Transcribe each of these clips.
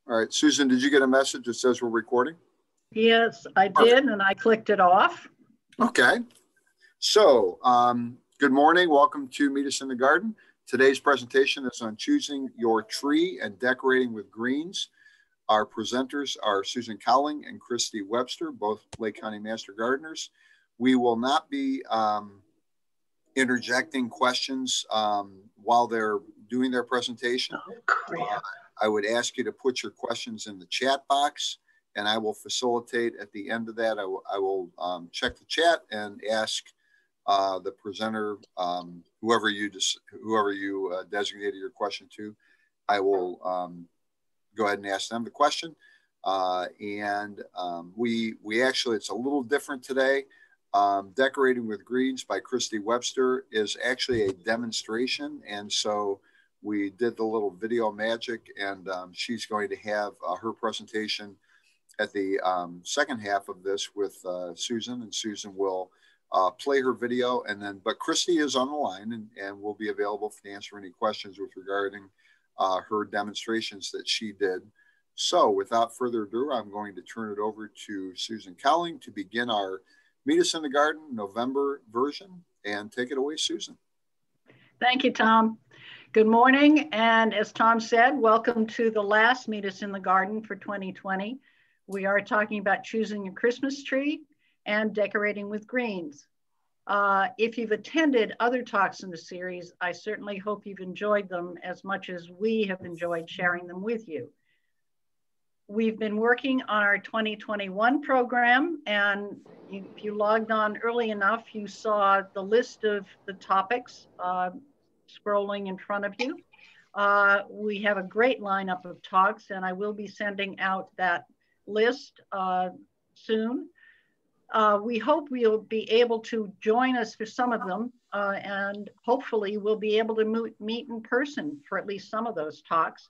All right, Susan, did you get a message that says we're recording? Yes, I did, and I clicked it off. Okay. So, good morning. Welcome to Meet Us in the Garden. Today's presentation is on choosing your tree and decorating with greens. Our presenters are Susan Cowling and Christy Webster, both Lake County Master Gardeners. We will not be interjecting questions while they're doing their presentation. I would ask you to put your questions in the chat box, and I will facilitate at the end of that. I will check the chat and ask the presenter, whoever you designated your question to, I will go ahead and ask them the question. We actually, it's a little different today. Decorating with Greens by Christy Webster is actually a demonstration. And so we did the little video magic, and she's going to have her presentation at the second half of this with Susan, and Susan will play her video. And then, but Christy is on the line and will be available to answer any questions with regarding her demonstrations that she did. So without further ado, I'm going to turn it over to Susan Cowling to begin our Meet Us in the Garden November version, and take it away, Susan. Thank you, Tom. Good morning, and as Tom said, welcome to the last Meet Us in the Garden for 2020. We are talking about choosing a Christmas tree and decorating with greens. If you've attended other talks in the series, I certainly hope you've enjoyed them as much as we have enjoyed sharing them with you. We've been working on our 2021 program, and if you logged on early enough, you saw the list of the topics scrolling in front of you. We have a great lineup of talks, and I will be sending out that list soon. We hope we'll be able to join us for some of them, and hopefully we'll be able to meet in person for at least some of those talks.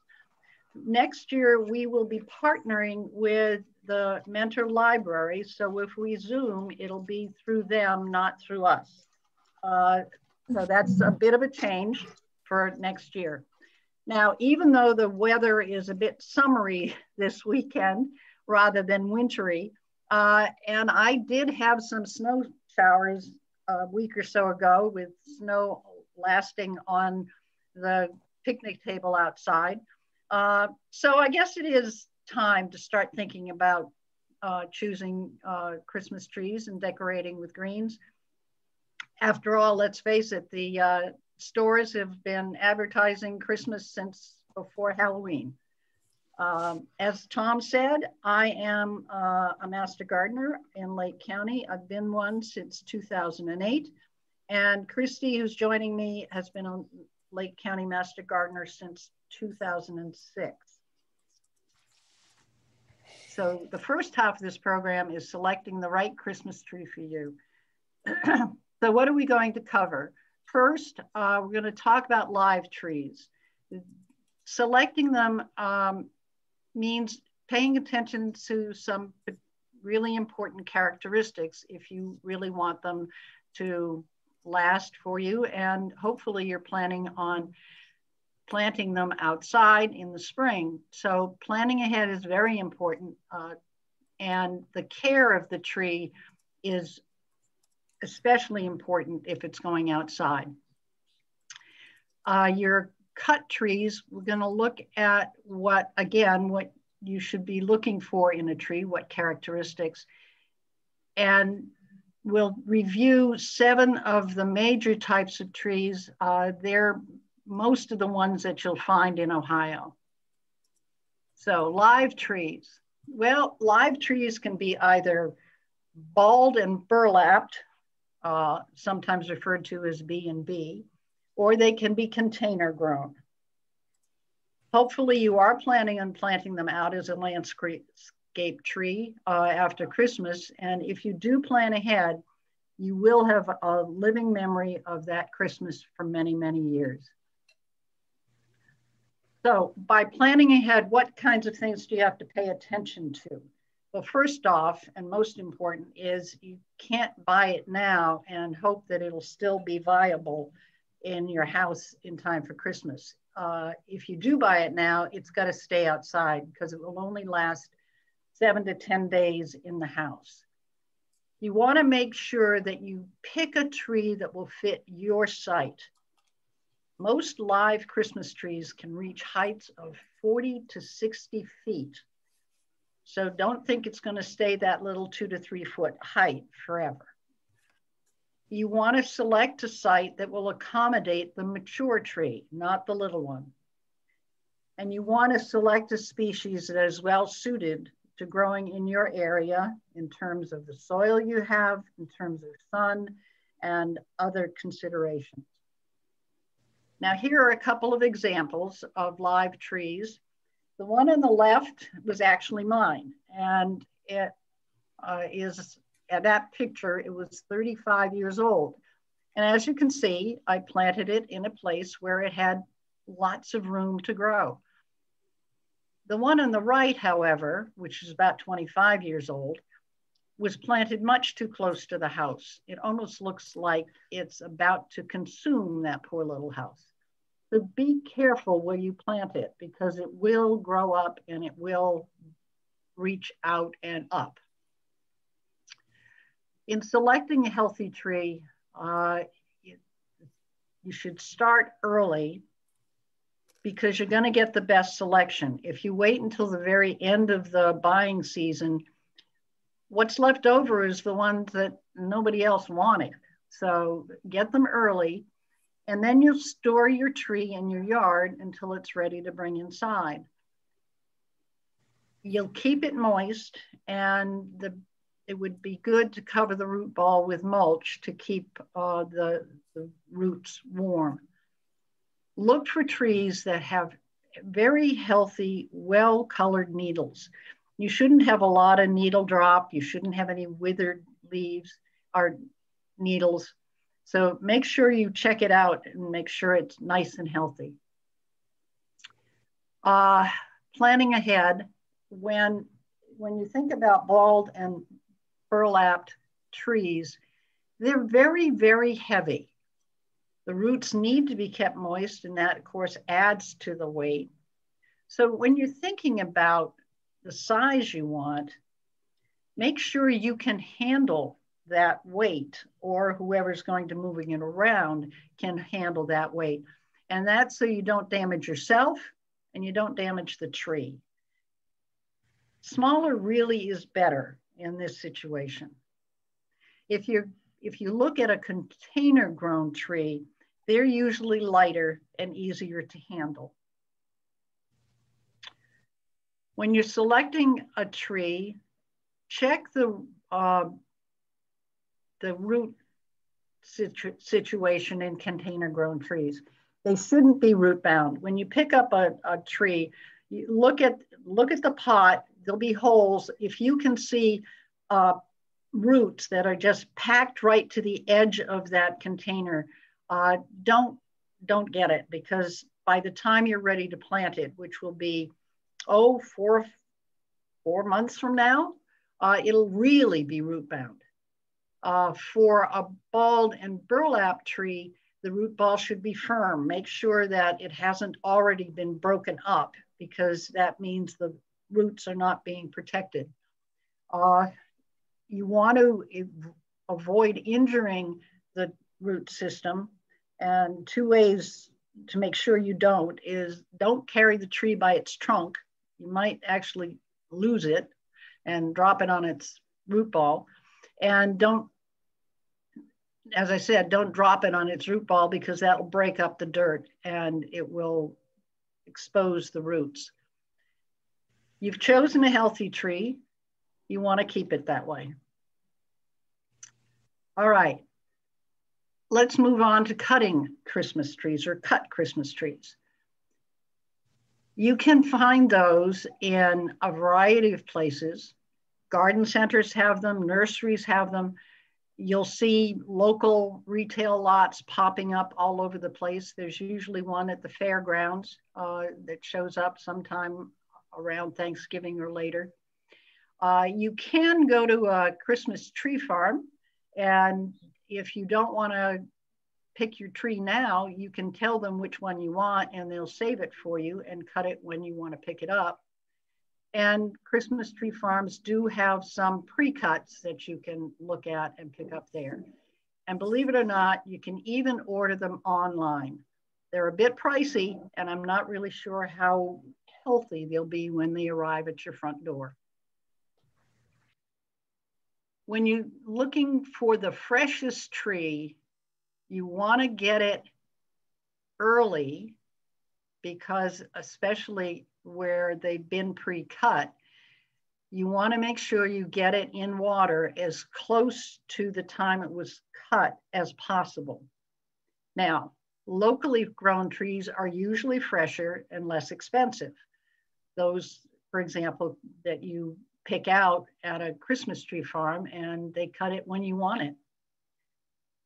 Next year, we will be partnering with the Mentor Library. So if we Zoom, it'll be through them, not through us. So that's a bit of a change for next year. Now, even though the weather is a bit summery this weekend rather than wintry, and I did have some snow showers a week or so ago with snow lasting on the picnic table outside. So I guess it is time to start thinking about choosing Christmas trees and decorating with greens. After all, let's face it, the stores have been advertising Christmas since before Halloween. As Tom said, I am a master gardener in Lake County. I've been one since 2008. And Christy, who's joining me, has been a Lake County master gardener since 2006. So the first half of this program is selecting the right Christmas tree for you. So what are we going to cover? First, we're going to talk about live trees. Selecting them means paying attention to some really important characteristics if you really want them to last for you. And hopefully you're planning on planting them outside in the spring. So planning ahead is very important. And the care of the tree is especially important if it's going outside. Your cut trees, we're going to look at what you should be looking for in a tree, what characteristics. And we'll review 7 of the major types of trees. They're most of the ones that you'll find in Ohio. So live trees. Well, live trees can be either balled and burlapped, sometimes referred to as B&B, or they can be container grown. Hopefully you are planning on planting them out as a landscape tree after Christmas. And if you do plan ahead, you will have a living memory of that Christmas for many, many years. So by planning ahead, what kinds of things do you have to pay attention to? Well, first off, and most important, is you can't buy it now and hope that it'll still be viable in your house in time for Christmas. if you do buy it now, it's got to stay outside because it will only last 7 to 10 days in the house. You want to make sure that you pick a tree that will fit your site. Most live Christmas trees can reach heights of 40 to 60 feet. So don't think it's going to stay that little 2 to 3 foot height forever. You want to select a site that will accommodate the mature tree, not the little one. And you want to select a species that is well suited to growing in your area in terms of the soil you have, in terms of sun, and other considerations. Now, here are a couple of examples of live trees. The one on the left was actually mine, and it is, at that picture, it was 35 years old. And as you can see, I planted it in a place where it had lots of room to grow. The one on the right, however, which is about 25 years old, was planted much too close to the house. It almost looks like it's about to consume that poor little house. So be careful where you plant it because it will grow up and it will reach out and up. In selecting a healthy tree, you should start early because you're going to get the best selection. If you wait until the very end of the buying season, what's left over is the ones that nobody else wanted. So get them early, and then you'll store your tree in your yard until it's ready to bring inside. You'll keep it moist, and it would be good to cover the root ball with mulch to keep the roots warm. Look for trees that have very healthy, well-colored needles. You shouldn't have a lot of needle drop. You shouldn't have any withered leaves or needles. So make sure you check it out and make sure it's nice and healthy. Planning ahead, when you think about bald and burlapped trees, they're very, very heavy. The roots need to be kept moist, and that, of course, adds to the weight. So when you're thinking about the size you want, make sure you can handle that weight, or whoever's going to moving it around can handle that weight. And that's so you don't damage yourself and you don't damage the tree. Smaller really is better in this situation. If you look at a container grown tree, they're usually lighter and easier to handle. When you're selecting a tree, check the root situation in container grown trees. They shouldn't be root bound. When you pick up a tree, you look at the pot, there'll be holes. If you can see roots that are just packed right to the edge of that container, don't get it, because by the time you're ready to plant it, which will be, 4 months from now, it'll really be root bound. For a bald and burlap tree, the root ball should be firm. Make sure that it hasn't already been broken up, because that means the roots are not being protected. You want to avoid injuring the root system, and 2 ways to make sure you don't is don't carry the tree by its trunk. You might actually lose it and drop it on its root ball. And don't, as I said, don't drop it on its root ball, because that will break up the dirt and it will expose the roots. You've chosen a healthy tree. You want to keep it that way. All right, let's move on to cutting Christmas trees, or cut Christmas trees. You can find those in a variety of places. Garden centers have them, nurseries have them. You'll see local retail lots popping up all over the place. There's usually one at the fairgrounds that shows up sometime around Thanksgiving or later. You can go to a Christmas tree farm, and if you don't want to pick your tree now, you can tell them which one you want and they'll save it for you and cut it when you want to pick it up. And Christmas tree farms do have some pre-cuts that you can look at and pick up there. And believe it or not, you can even order them online. They're a bit pricey, and I'm not really sure how healthy they'll be when they arrive at your front door. When you're looking for the freshest tree, you want to get it early, because especially where they've been pre-cut, you want to make sure you get it in water as close to the time it was cut as possible. Now, locally grown trees are usually fresher and less expensive. Those, for example, that you pick out at a Christmas tree farm and they cut it when you want it.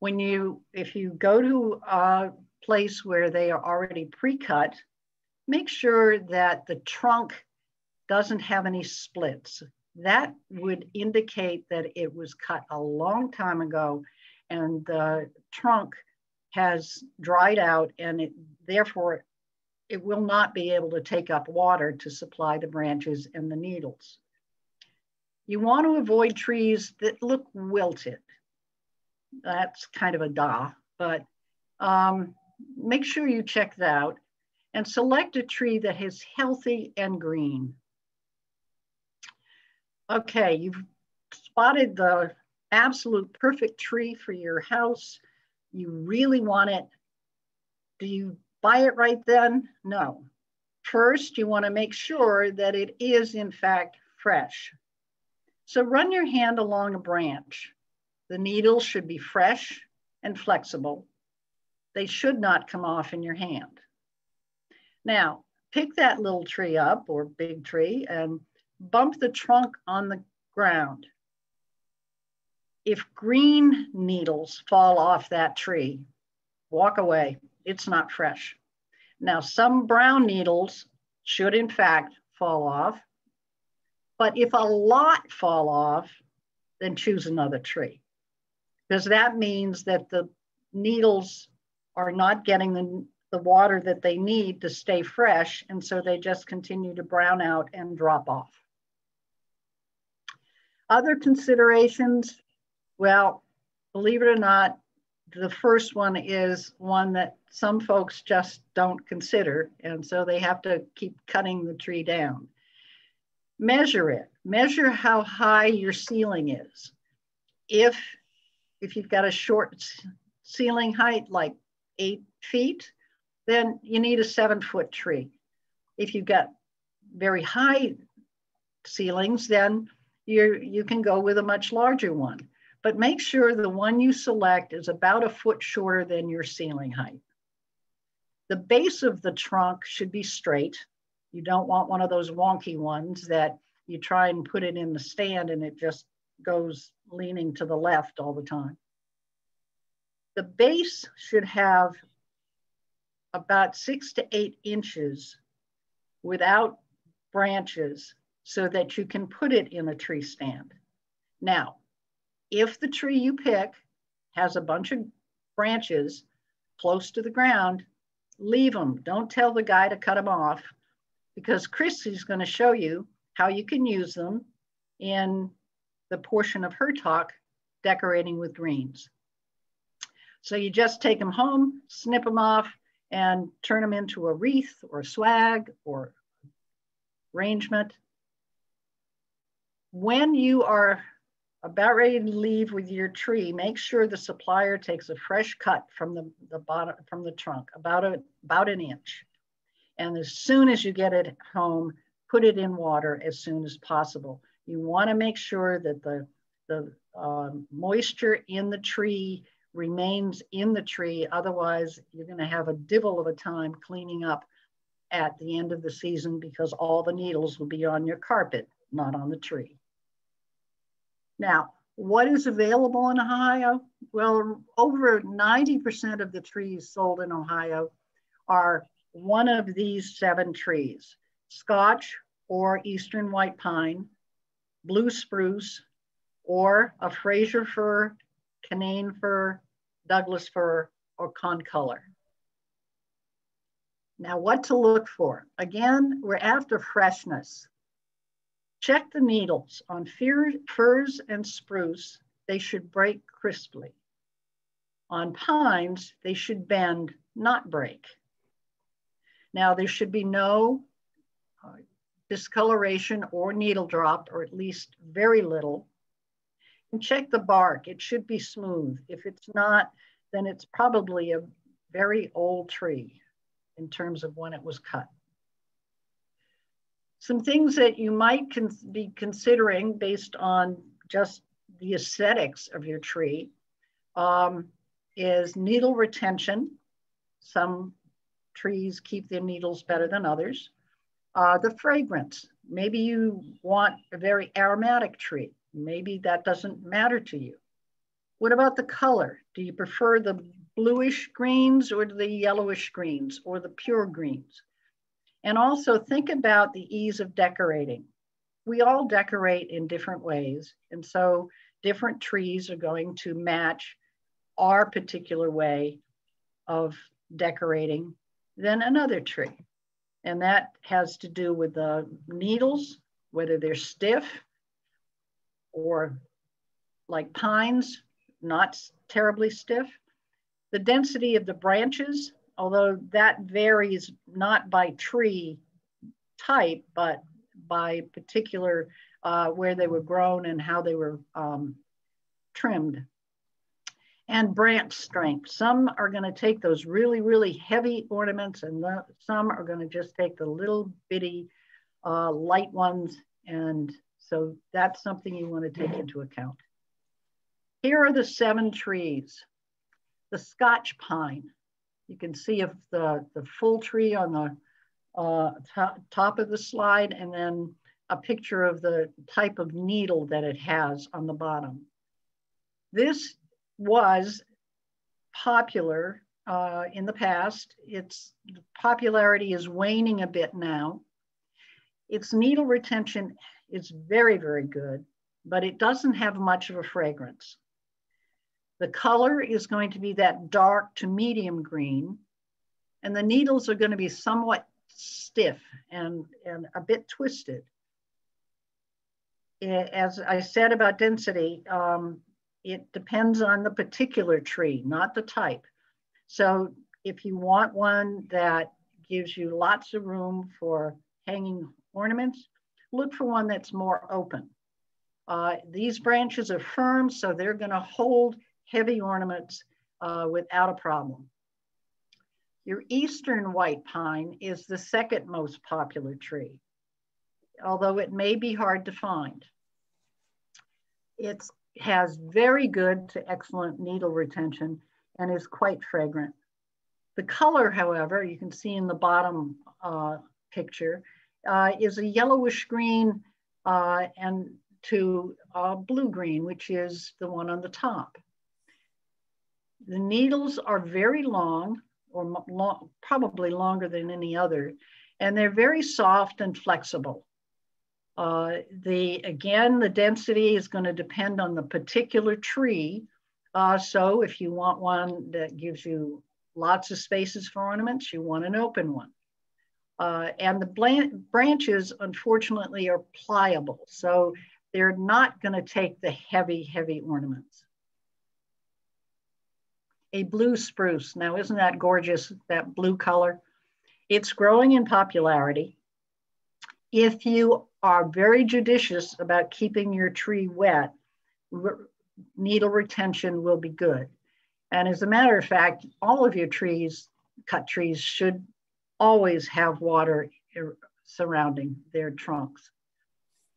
If you go to a place where they are already pre-cut, make sure that the trunk doesn't have any splits. That would indicate that it was cut a long time ago and the trunk has dried out, and therefore it will not be able to take up water to supply the branches and the needles. You want to avoid trees that look wilted. That's kind of a duh, but make sure you check that out and select a tree that is healthy and green. Okay, you've spotted the absolute perfect tree for your house. You really want it. Do you buy it right then? No. First, you want to make sure that it is in fact fresh. So run your hand along a branch. The needles should be fresh and flexible. They should not come off in your hand. Now, pick that little tree up, or big tree, and bump the trunk on the ground. If green needles fall off that tree, walk away. It's not fresh. Now, some brown needles should in fact fall off, but if a lot fall off, then choose another tree, because that means that the needles are not getting the water that they need to stay fresh, and so they just continue to brown out and drop off. Other considerations, well, believe it or not, the first one is one that some folks just don't consider, and so they have to keep cutting the tree down. Measure it. Measure how high your ceiling is. If you've got a short ceiling height, like 8 feet, then you need a 7-foot tree. If you've got very high ceilings, then you can go with a much larger one. But make sure the one you select is about a foot shorter than your ceiling height. The base of the trunk should be straight. You don't want one of those wonky ones that you try and put it in the stand and it just goes leaning to the left all the time. The base should have about 6 to 8 inches without branches so that you can put it in a tree stand. Now, if the tree you pick has a bunch of branches close to the ground, leave them. Don't tell the guy to cut them off, because Chrissy's going to show you how you can use them in the portion of her talk, Decorating with Greens. So you just take them home, snip them off, and turn them into a wreath or a swag or arrangement. When you are about ready to leave with your tree, make sure the supplier takes a fresh cut from the bottom, from the trunk, about an inch. And as soon as you get it home, put it in water as soon as possible. You want to make sure that the moisture in the tree remains in the tree. Otherwise, you're going to have a divil of a time cleaning up at the end of the season, because all the needles will be on your carpet, not on the tree. Now, what is available in Ohio? Well, over 90% of the trees sold in Ohio are one of these 7 trees: Scotch or Eastern White Pine, Blue Spruce, or a Fraser Fir, Canaine Fir, Douglas Fir, or concolor. Now, what to look for? Again, we're after freshness. Check the needles. On firs and spruce, they should break crisply. On pines, they should bend, not break. Now, there should be no discoloration or needle drop, or at least very little. And check the bark. It should be smooth. If it's not, then it's probably a very old tree in terms of when it was cut. Some things that you might be considering based on just the aesthetics of your tree is needle retention. Some trees keep their needles better than others. The fragrance. Maybe you want a very aromatic tree. Maybe that doesn't matter to you. What about the color? Do you prefer the bluish greens or the yellowish greens or the pure greens? And also think about the ease of decorating. We all decorate in different ways. And so different trees are going to match our particular way of decorating than another tree. And that has to do with the needles, whether they're stiff or like pines, not terribly stiff. The density of the branches, although that varies not by tree type, but by particular where they were grown and how they were trimmed. And branch strength. Some are going to take those really, really heavy ornaments, and some are going to just take the little bitty light ones. And so that's something you want to take into account. Here are the 7 trees. The Scotch pine. You can see if the full tree on the top of the slide, and then a picture of the type of needle that it has on the bottom. This was popular in the past. Its popularity is waning a bit now. Its needle retention is very, very good, but it doesn't have much of a fragrance. The color is going to be that dark to medium green, and the needles are going to be somewhat stiff and a bit twisted. As I said about density, it depends on the particular tree, not the type. So if you want one that gives you lots of room for hanging ornaments, look for one that's more open. These branches are firm, so they're going to hold heavy ornaments without a problem. Your eastern white pine is the second most popular tree, although it may be hard to find. It has very good to excellent needle retention and is quite fragrant. The color, however, you can see in the bottom picture, is a yellowish green and to blue green, which is the one on the top. The needles are very long, or probably longer than any other, and they're very soft and flexible. Again, the density is going to depend on the particular tree. So if you want one that gives you lots of spaces for ornaments, you want an open one. And the branches, unfortunately, are pliable. So they're not going to take the heavy, heavy ornaments. A blue spruce. Now, isn't that gorgeous, that blue color? It's growing in popularity. If you are very judicious about keeping your tree wet, needle retention will be good. And as a matter of fact, all of your trees, cut trees, should always have water surrounding their trunks.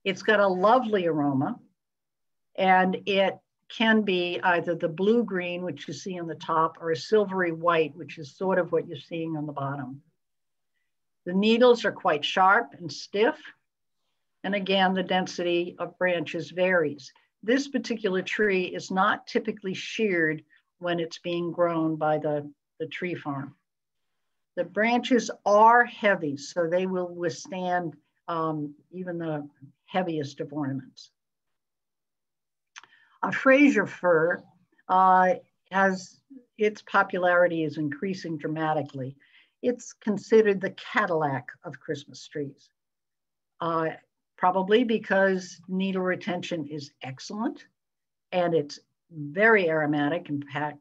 It's got a lovely aroma, and it can be either the blue-green, which you see on the top, or a silvery white, which is sort of what you're seeing on the bottom. The needles are quite sharp and stiff. And again, the density of branches varies. This particular tree is not typically sheared when it's being grown by the tree farm. The branches are heavy, so they will withstand even the heaviest of ornaments. A Fraser fir as its popularity is increasing dramatically, it's considered the Cadillac of Christmas trees. Probably because needle retention is excellent and it's very aromatic, in fact,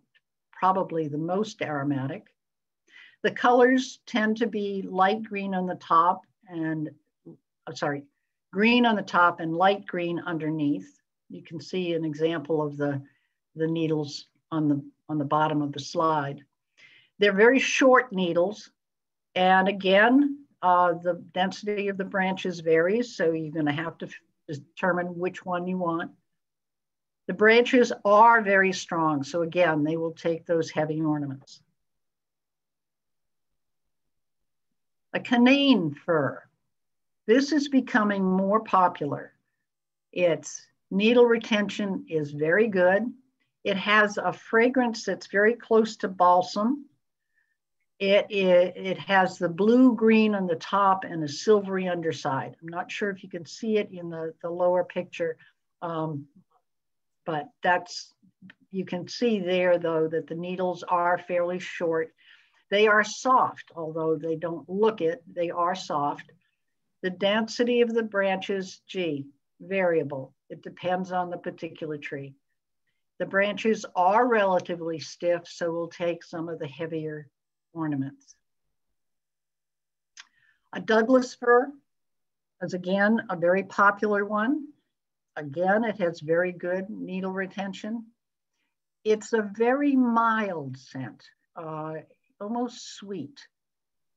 probably the most aromatic. The colors tend to be light green on the top and, green on the top and light green underneath. You can see an example of the needles on the bottom of the slide. They're very short needles. And again, the density of the branches varies, so you're going to have to determine which one you want. The branches are very strong, so again, they will take those heavy ornaments. A Canaine fur. This is becoming more popular. Its needle retention is very good. It has a fragrance that's very close to balsam. It has the blue-green on the top and a silvery underside. I'm not sure if you can see it in the lower picture, but you can see there, though, that the needles are fairly short. They are soft, although they don't look it, they are soft. The density of the branches, variable. It depends on the particular tree. The branches are relatively stiff, so we'll take some of the heavier ornaments. A Douglas fir is again a very popular one. Again, it has very good needle retention. It's a very mild scent, almost sweet.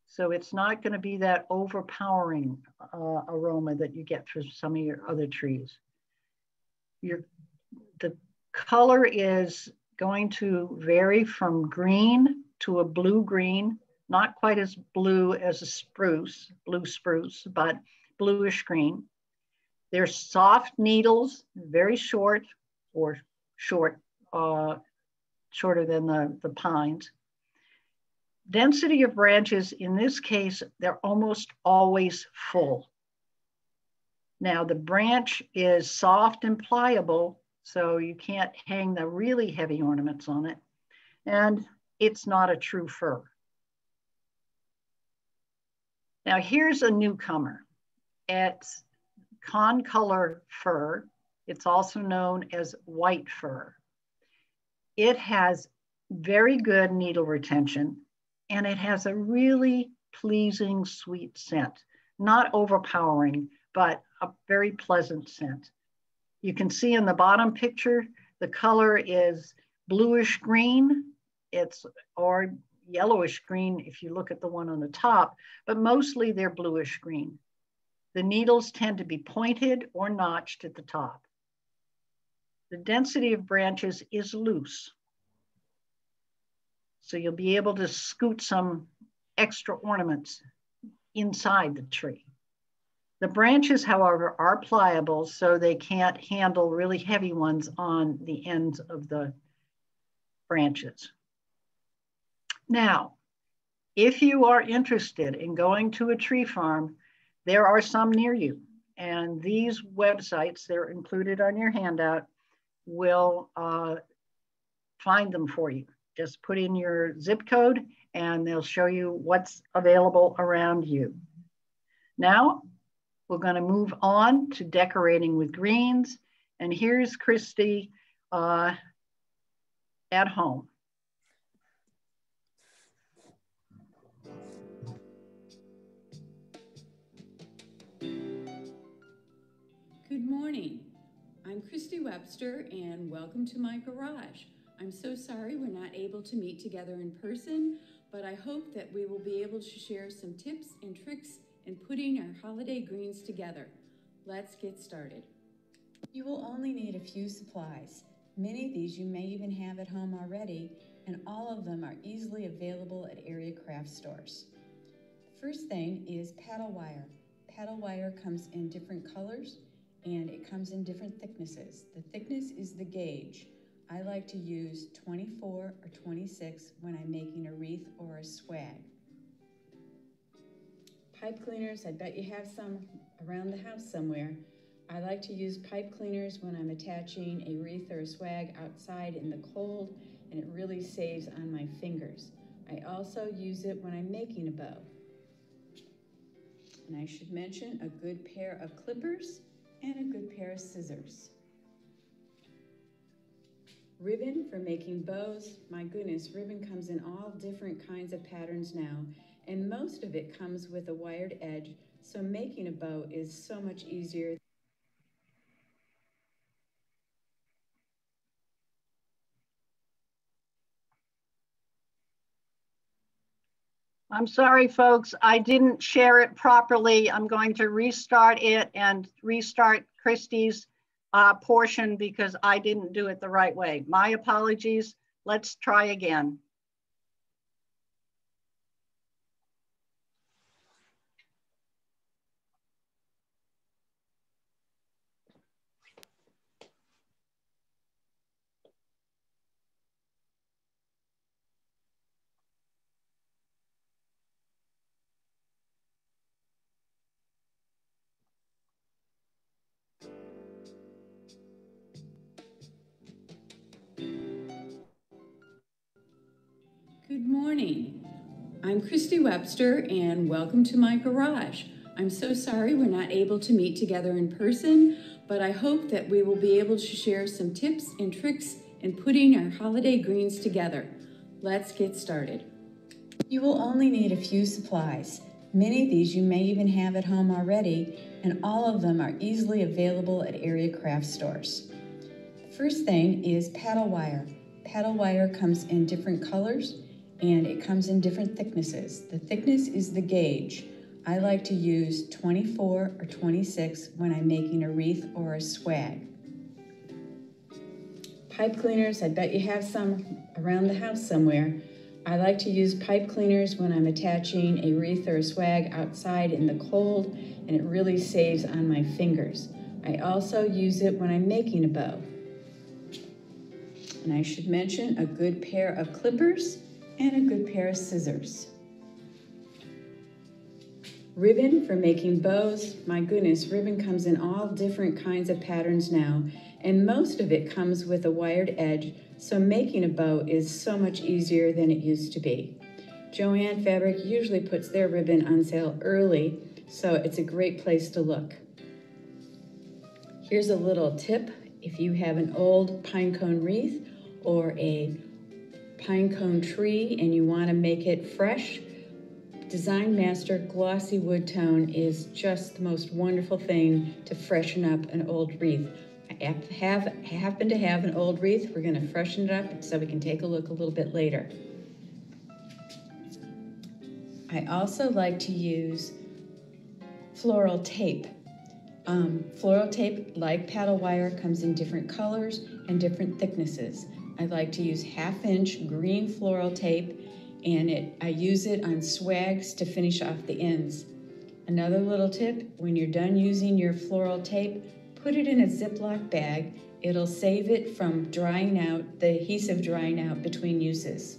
So it's not going to be that overpowering aroma that you get for some of your other trees. The color is going to vary from green to a blue-green, not quite as blue as a spruce, blue spruce, but bluish green. They're soft needles, very short, or shorter than the pines. Density of branches, in this case, they're almost always full. Now the branch is soft and pliable, so you can't hang the really heavy ornaments on it. And it's not a true fir. Now here's a newcomer. It's concolor fir. It's also known as white fir. It has very good needle retention and it has a really pleasing sweet scent. Not overpowering, but a very pleasant scent. You can see in the bottom picture, the color is bluish green. Or yellowish green if you look at the one on the top, but mostly they're bluish green. The needles tend to be pointed or notched at the top. The density of branches is loose. So you'll be able to scoot some extra ornaments inside the tree. The branches, however, are pliable, so they can't handle really heavy ones on the ends of the branches. Now, if you are interested in going to a tree farm, there are some near you. And these websites, they're included on your handout, will find them for you. Just put in your zip code and they'll show you what's available around you. Now, we're going to move on to decorating with greens. And here's Christy at home. Good morning. I'm Christy Webster and welcome to my garage. I'm so sorry we're not able to meet together in person, but I hope that we will be able to share some tips and tricks in putting our holiday greens together. Let's get started. You will only need a few supplies. Many of these you may even have at home already, and all of them are easily available at area craft stores. First thing is paddle wire. Paddle wire comes in different colors and it comes in different thicknesses. The thickness is the gauge. I like to use 24 or 26 when I'm making a wreath or a swag. Pipe cleaners, I bet you have some around the house somewhere. I like to use pipe cleaners when I'm attaching a wreath or a swag outside in the cold and it really saves on my fingers. I also use it when I'm making a bow. And I should mention a good pair of clippers and a good pair of scissors. Ribbon for making bows. My goodness, ribbon comes in all different kinds of patterns now, and most of it comes with a wired edge, so making a bow is so much easier. I'm sorry, folks, I didn't share it properly. I'm going to restart it and restart Christy's portion because I didn't do it the right way. My apologies. Let's try again. Good morning. I'm Christy Webster and welcome to my garage. I'm so sorry we're not able to meet together in person, but I hope that we will be able to share some tips and tricks in putting our holiday greens together. Let's get started. You will only need a few supplies. Many of these you may even have at home already, and all of them are easily available at area craft stores. The first thing is paddle wire. Paddle wire comes in different colors and it comes in different thicknesses. The thickness is the gauge. I like to use 24 or 26 when I'm making a wreath or a swag. Pipe cleaners, I bet you have some around the house somewhere. I like to use pipe cleaners when I'm attaching a wreath or a swag outside in the cold, and it really saves on my fingers. I also use it when I'm making a bow. And I should mention a good pair of clippers and a good pair of scissors. Ribbon for making bows. My goodness, ribbon comes in all different kinds of patterns now, and most of it comes with a wired edge, so making a bow is so much easier than it used to be. Joann Fabric usually puts their ribbon on sale early, so it's a great place to look. Here's a little tip. If you have an old pinecone wreath or a pinecone tree and you want to make it fresh, Design Master Glossy Wood Tone is just the most wonderful thing to freshen up an old wreath. I happen to have an old wreath. We're going to freshen it up so we can take a look a little bit later. I also like to use floral tape. Floral tape, like paddle wire, comes in different colors and different thicknesses. I like to use 1/2-inch green floral tape, and I use it on swags to finish off the ends. Another little tip, when you're done using your floral tape, put it in a Ziploc bag. It'll save it from drying out, the adhesive drying out between uses.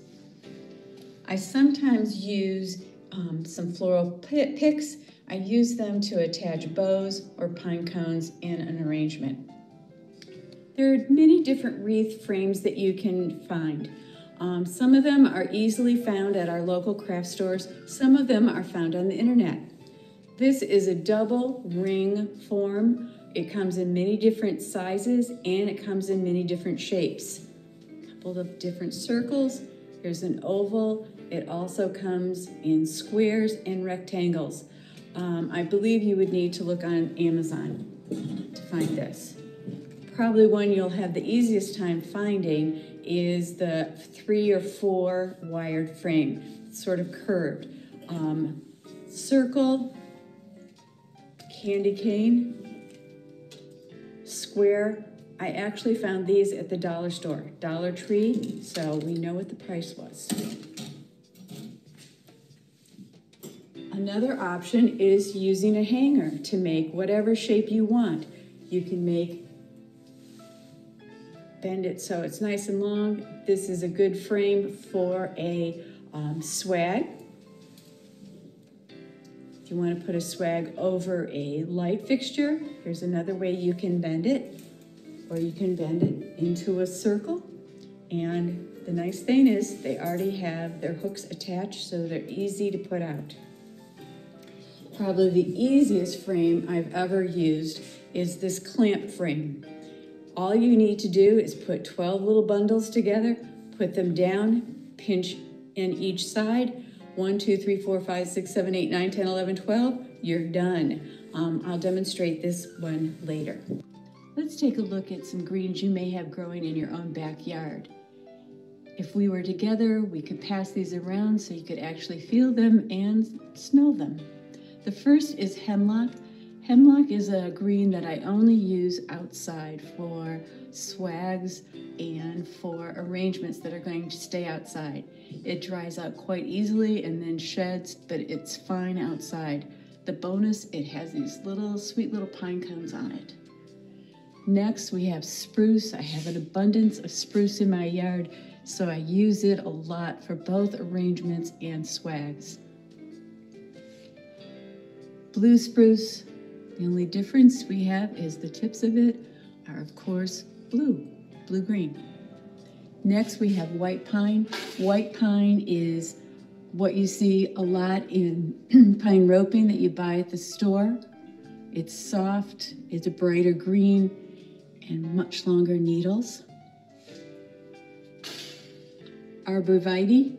I sometimes use some Floral Picks. I use them to attach bows or pine cones in an arrangement. There are many different wreath frames that you can find. Some of them are easily found at our local craft stores. Some of them are found on the internet. This is a double ring form. It comes in many different sizes and it comes in many different shapes. A couple of different circles. Here's an oval. It also comes in squares and rectangles. I believe you would need to look on Amazon to find this. Probably one you'll have the easiest time finding is the 3 or 4 wired frame. It's sort of curved. Circle, candy cane, square. I actually found these at the dollar store, Dollar Tree, so we know what the price was. Another option is using a hanger to make whatever shape you want. You can bend it so it's nice and long. This is a good frame for a swag. If you want to put a swag over a light fixture, here's another way you can bend it. Or you can bend it into a circle and The nice thing is they already have their hooks attached, so they're easy to put out. Probably the easiest frame I've ever used is this clamp frame. All you need to do is put 12 little bundles together, put them down, pinch in each side, 1, 2, 3, 4, 5, 6, 7, 8, 9, 10, 11, 12, you're done. I'll demonstrate this one later. Let's take a look at some greens you may have growing in your own backyard. If we were together, we could pass these around so you could actually feel them and smell them. The first is Hemlock. Hemlock is a green that I only use outside for swags and for arrangements that are going to stay outside. It dries out quite easily and then sheds, but it's fine outside. The bonus, it has these little sweet little pine cones on it. Next, we have Spruce. I have an abundance of spruce in my yard, so I use it a lot for both arrangements and swags. Blue spruce, the only difference we have is the tips of it are, of course, blue-green. Next, we have white pine. White pine is what you see a lot in pine roping that you buy at the store. It's soft, it's a brighter green, and much longer needles. Arborvitae,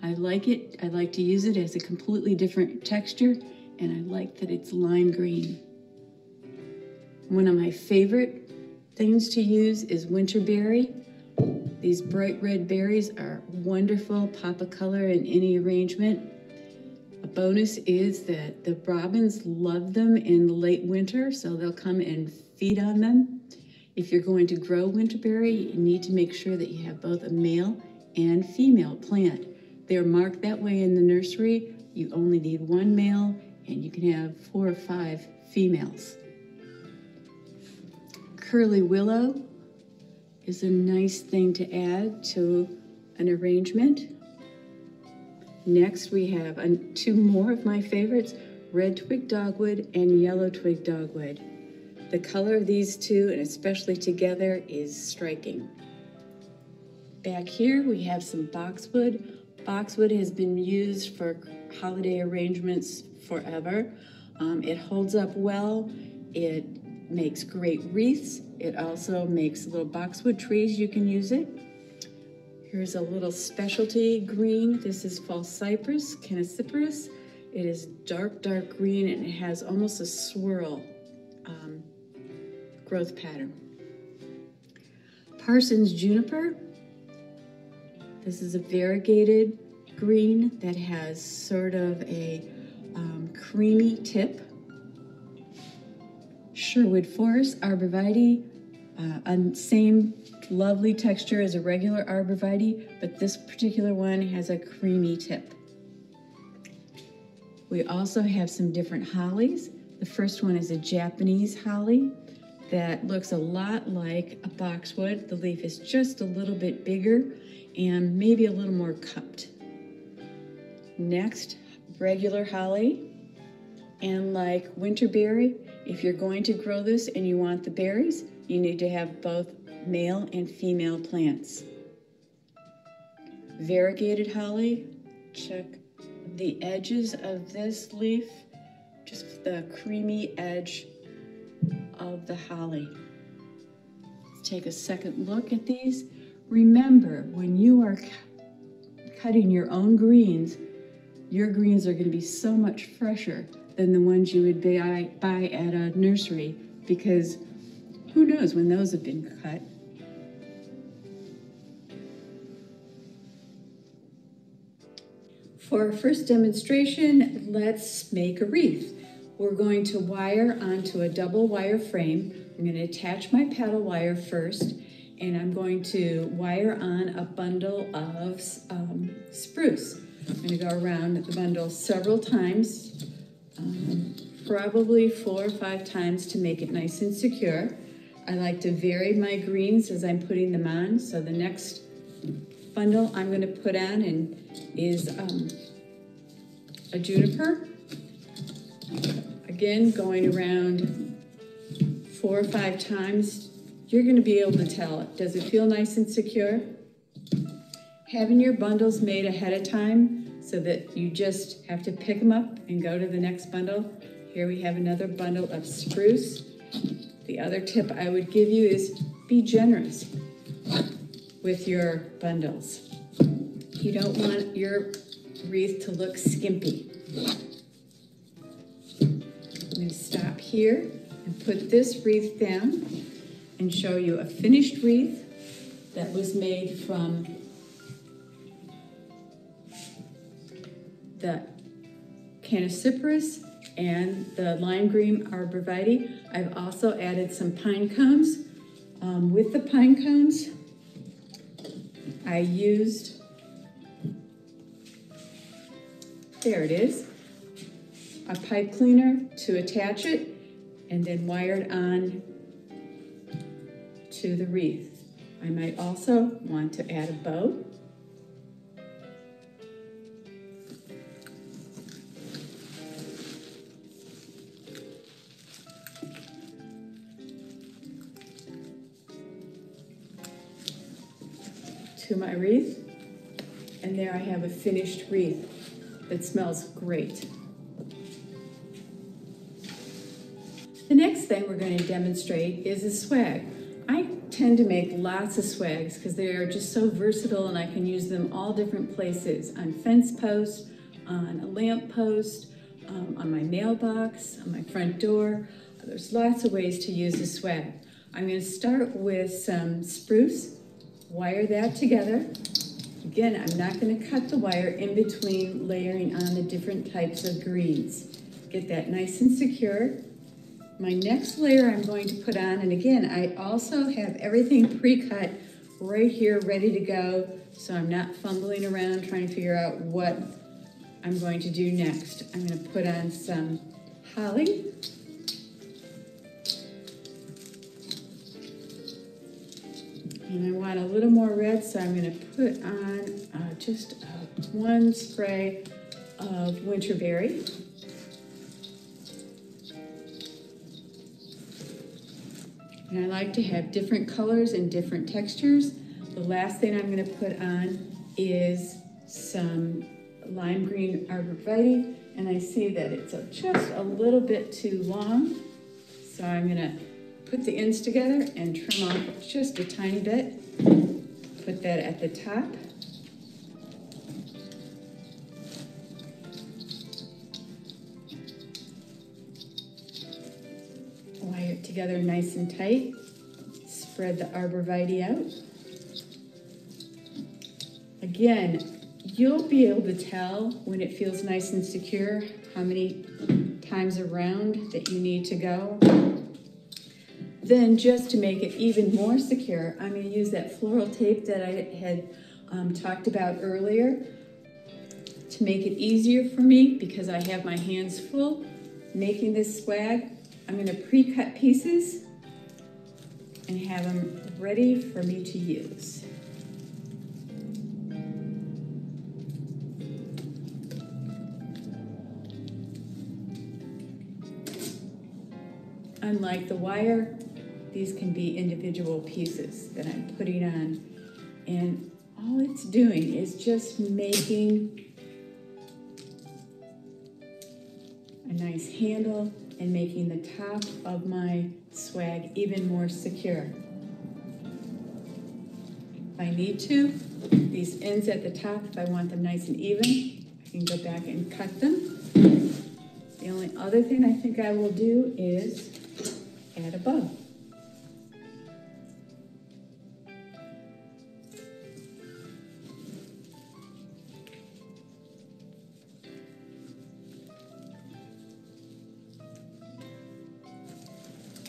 I like it. I like to use it as a completely different texture, and I like that it's lime green. One of my favorite things to use is Winterberry. These bright red berries are wonderful, pop a color in any arrangement. A bonus is that the robins love them in the late winter, so they'll come and feed on them. If you're going to grow Winterberry, you need to make sure that you have both a male and female plant. They're marked that way in the nursery. You only need one male, and you can have 4 or 5 females. Curly willow is a nice thing to add to an arrangement. Next, we have 2 more of my favorites, red twig dogwood and yellow twig dogwood. The color of these two, and especially together, is striking. Back here, we have some boxwood. Boxwood has been used for holiday arrangements forever. It holds up well. It makes great wreaths. It also makes little boxwood trees. You can use it. Here's a little specialty green. This is false cypress, Canaine. It is dark green, and it has almost a swirl growth pattern. Parsons Juniper. This is a variegated green that has sort of a creamy tip. Sherwood Forest, Arborvitae, same lovely texture as a regular Arborvitae, but this particular one has a creamy tip. We also have some different hollies. The first one is a Japanese holly that looks a lot like a boxwood. The leaf is just a little bit bigger and maybe a little more cupped. Next, regular holly. And like Winterberry, if you're going to grow this and you want the berries, you need to have both male and female plants. Variegated holly, check the edges of this leaf, just the creamy edge of the holly. Let's take a second look at these. Remember, when you are cutting your own greens, your greens are going to be so much fresher than the ones you would buy at a nursery, because who knows when those have been cut. For our first demonstration, let's make a wreath. We're going to wire onto a double wire frame. I'm going to attach my paddle wire first, and I'm going to wire on a bundle of spruce. I'm going to go around the bundle several times, probably 4 or 5 times to make it nice and secure. I like to vary my greens as I'm putting them on. So the next bundle I'm going to put on is a juniper. Again, going around 4 or 5 times. You're going to be able to tell it. Does it feel nice and secure? having your bundles made ahead of time so that you just have to pick them up and go to the next bundle. Here we have another bundle of spruce. The other tip I would give you is be generous with your bundles. You don't want your wreath to look skimpy. I'm going to stop here and put this wreath down and show you a finished wreath that was made from the Canaine and the lime green Arborvitae. I've also added some pine cones. With the pine cones, I used, there it is, a pipe cleaner to attach it and then wired on to the wreath. I might also want to add a bow. To my wreath, and there I have a finished wreath that smells great. The next thing we're going to demonstrate is a swag. I tend to make lots of swags because they are just so versatile and I can use them all different places, on fence posts, on a lamp post, on my mailbox, on my front door. There's lots of ways to use a swag. I'm going to start with some spruce. Wire that together. Again, I'm not going to cut the wire in between layering on the different types of greens. Get that nice and secure. My next layer I'm going to put on, and again, I also have everything pre-cut right here ready to go, so I'm not fumbling around trying to figure out what I'm going to do next. I'm going to put on some holly. And I want a little more red, so I'm going to put on just one spray of Winterberry. And I like to have different colors and different textures. The last thing I'm going to put on is some lime green Arborvitae, and I see that it's just a little bit too long, so I'm going to put the ends together and trim off just a tiny bit. Put that at the top. Wire it together nice and tight. Spread the Arborvitae out. Again, you'll be able to tell when it feels nice and secure how many times around that you need to go. Then just to make it even more secure, I'm going to use that floral tape that I had talked about earlier to make it easier for me because I have my hands full making this swag. I'm going to pre-cut pieces and have them ready for me to use. Unlike the wire, these can be individual pieces that I'm putting on. And all it's doing is just making a nice handle and making the top of my swag even more secure. If I need to, these ends at the top, if I want them nice and even, I can go back and cut them. The only other thing I think I will do is add a bow.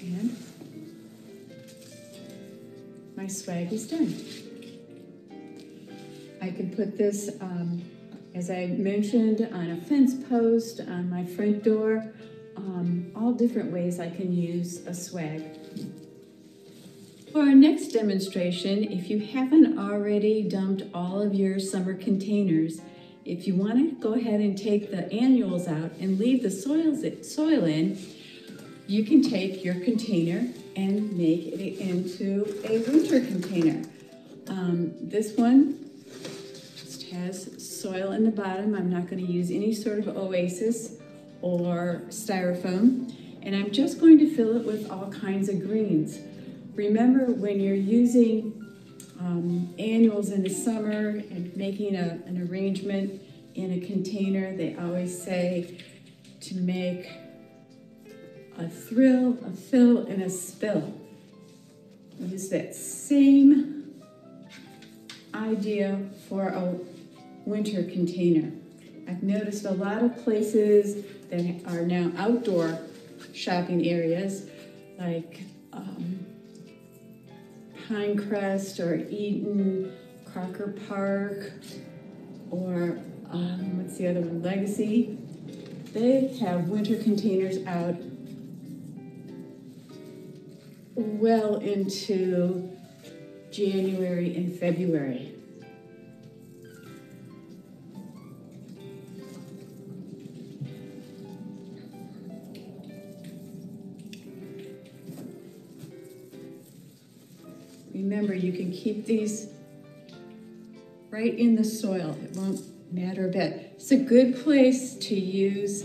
And my swag is done. I can put this, as I mentioned, on a fence post, on my front door, all different ways I can use a swag. For our next demonstration, if you haven't already dumped all of your summer containers, if you want to go ahead and take the annuals out and leave the soil in, you can take your container and make it into a winter container. This one has soil in the bottom. I'm not going to use any sort of oasis or styrofoam. And I'm just going to fill it with all kinds of greens. Remember, when you're using annuals in the summer and making an arrangement in a container, they always say to make a thrill, a fill, and a spill. Use that same idea for a winter container. I've noticed a lot of places that are now outdoor shopping areas like Pinecrest or Eaton, Crocker Park, or what's the other one, Legacy. They have winter containers out well into January and February. Remember, you can keep these right in the soil. It won't matter a bit. It's a good place to use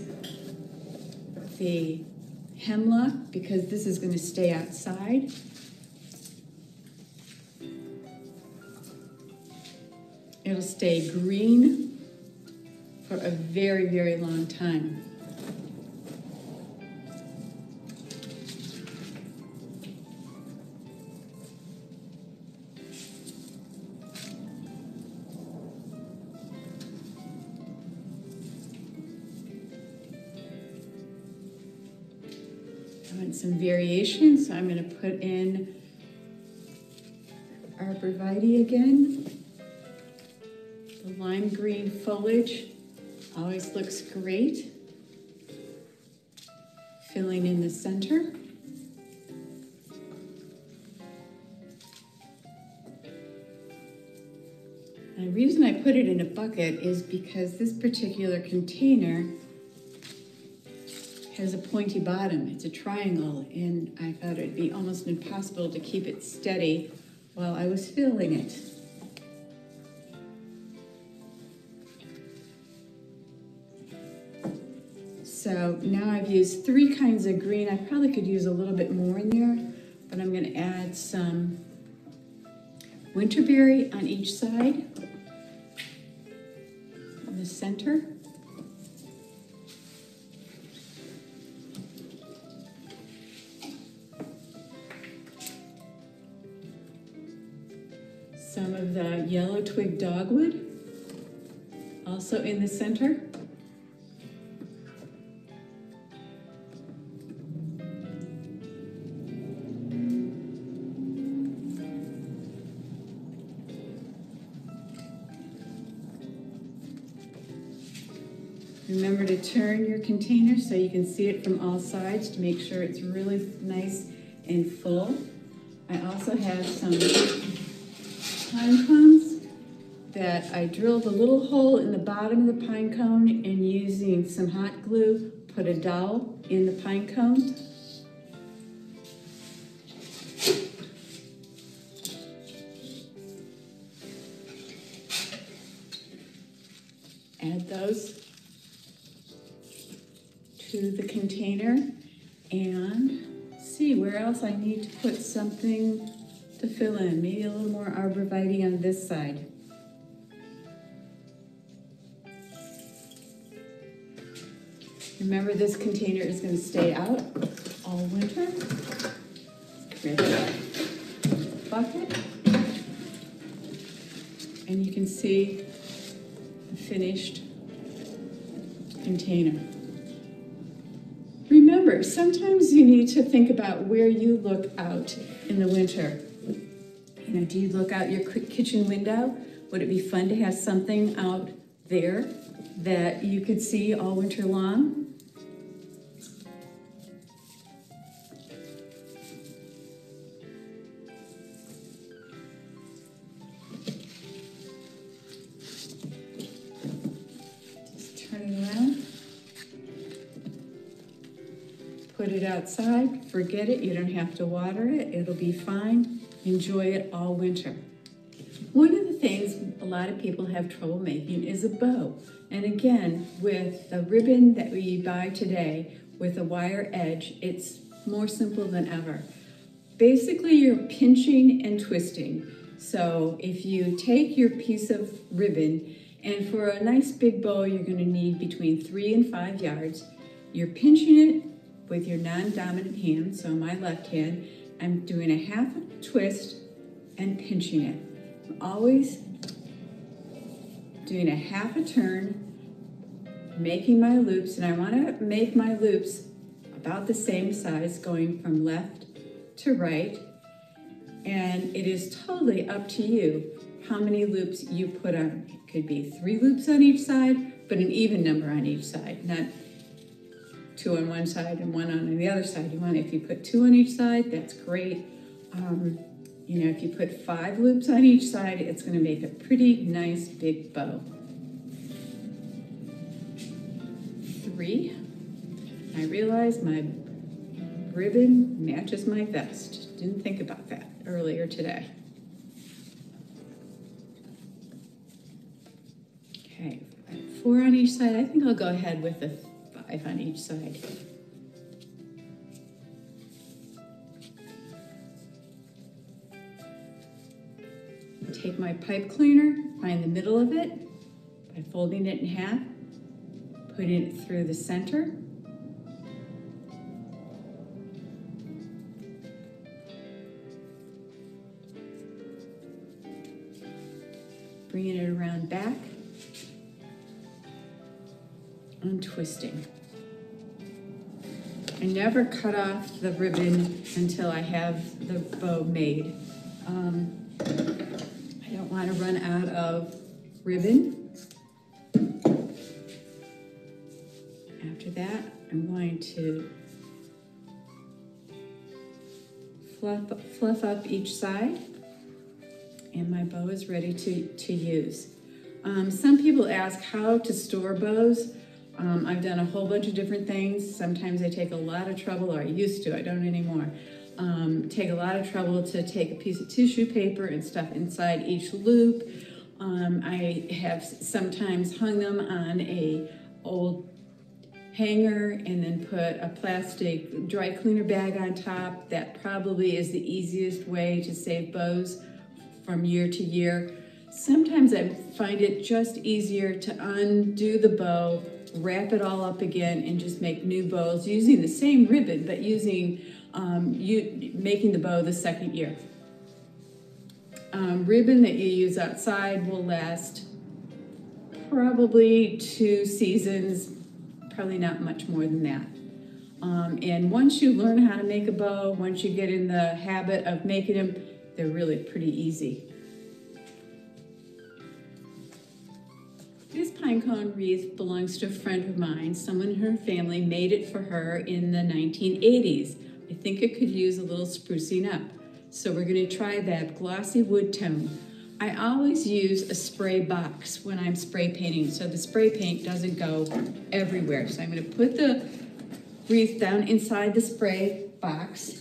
the hemlock because this is going to stay outside. It'll stay green for a very, very long time. I want some variation, so I'm going to put in Arborvitae again. The lime green foliage always looks great. Filling in the center. And the reason I put it in a bucket is because this particular container has a pointy bottom. It's a triangle, and I thought it'd be almost impossible to keep it steady while I was filling it. So now I've used 3 kinds of green. I probably could use a little bit more in there, but I'm going to add some Winterberry on each side in the center. Some of the yellow twig dogwood also in the center. Remember to turn your container so you can see it from all sides to make sure it's really nice and full. I also have some pine cones that I drilled a little hole in the bottom of the pine cone and using some hot glue, put a dowel in the pine cone. Add those to the container and see where else I need to put something to fill in. Maybe a little more Arborvitae on this side. Remember, this container is going to stay out all winter. Grab that bucket, and you can see the finished container. Remember, sometimes you need to think about where you look out in the winter. You know, do you look out your kitchen window? Would it be fun to have something out there that you could see all winter long? Just turn it around. Put it outside, forget it, you don't have to water it, it'll be fine. Enjoy it all winter. One of the things a lot of people have trouble making is a bow. And again, with the ribbon that we buy today with a wire edge, it's more simple than ever. Basically, you're pinching and twisting. So if you take your piece of ribbon, and for a nice big bow, you're going to need between 3 and 5 yards. You're pinching it with your non-dominant hand, so my left hand. I'm doing a half a twist and pinching it. I'm always doing a half a turn, making my loops, and I want to make my loops about the same size, going from left to right. And it is totally up to you how many loops you put on. It could be 3 loops on each side, but an even number on each side, not 2 on one side and 1 on the other side. If you put 2 on each side, that's great. You know, if you put 5 loops on each side, it's going to make a pretty nice big bow. 3. I realize my ribbon matches my vest. Didn't think about that earlier today. Okay, 4 on each side. I think I'll go ahead with the 5 on each side. Take my pipe cleaner, find the middle of it by folding it in half, putting it through the center. Bringing it around back and twisting. I never cut off the ribbon until I have the bow made. I don't want to run out of ribbon. After that, I'm going to fluff up each side, and my bow is ready to use. Some people ask how to store bows. I've done a whole bunch of different things. Sometimes I take a lot of trouble, or I used to, I don't anymore. Take a lot of trouble to take a piece of tissue paper and stuff inside each loop. I have sometimes hung them on a old hanger and then put a plastic dry cleaner bag on top. That probably is the easiest way to save bows from year to year. Sometimes I find it just easier to undo the bow, wrap it all up again, and just make new bows using the same ribbon, but using making the bow the second year. Ribbon that you use outside will last probably 2 seasons, probably not much more than that. And once you learn how to make a bow, once you get in the habit of making them, they're really pretty easy. This Pinecone wreath belongs to a friend of mine. Someone in her family made it for her in the 1980s. I think it could use a little sprucing up. So we're going to try that glossy wood tone. I always use a spray box when I'm spray painting, so the spray paint doesn't go everywhere. So I'm going to put the wreath down inside the spray box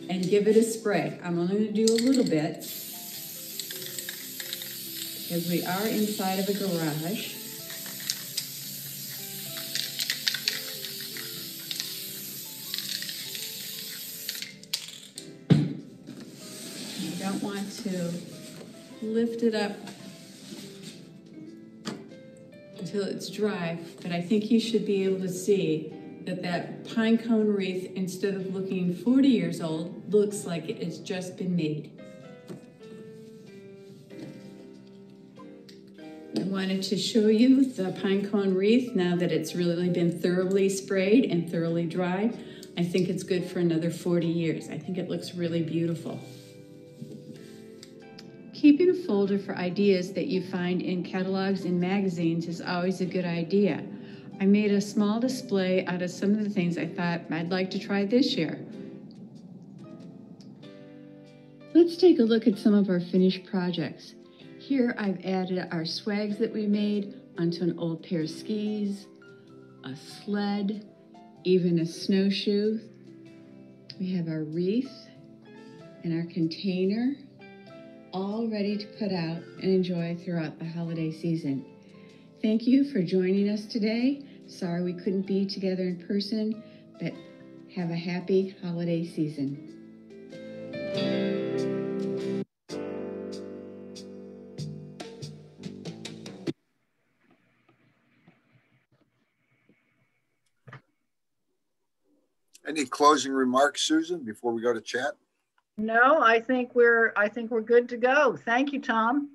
and give it a spray. I'm only going to do a little bit because we are inside of a garage. Want to lift it up until it's dry, but I think you should be able to see that that pinecone wreath, instead of looking 40 years old, looks like it's just been made. I wanted to show you the pinecone wreath now that it's really been thoroughly sprayed and thoroughly dry. I think it's good for another 40 years. I think it looks really beautiful. Keeping a folder for ideas that you find in catalogs and magazines is always a good idea. I made a small display out of some of the things I thought I'd like to try this year. Let's take a look at some of our finished projects. Here I've added our swags that we made onto an old pair of skis, a sled, even a snowshoe. We have our wreath and our container. all ready to put out and enjoy throughout the holiday season. Thank you for joining us today. Sorry we couldn't be together in person, but have a happy holiday season. Any closing remarks, Susan, before we go to chat? No, I think we're good to go. Thank you, Tom.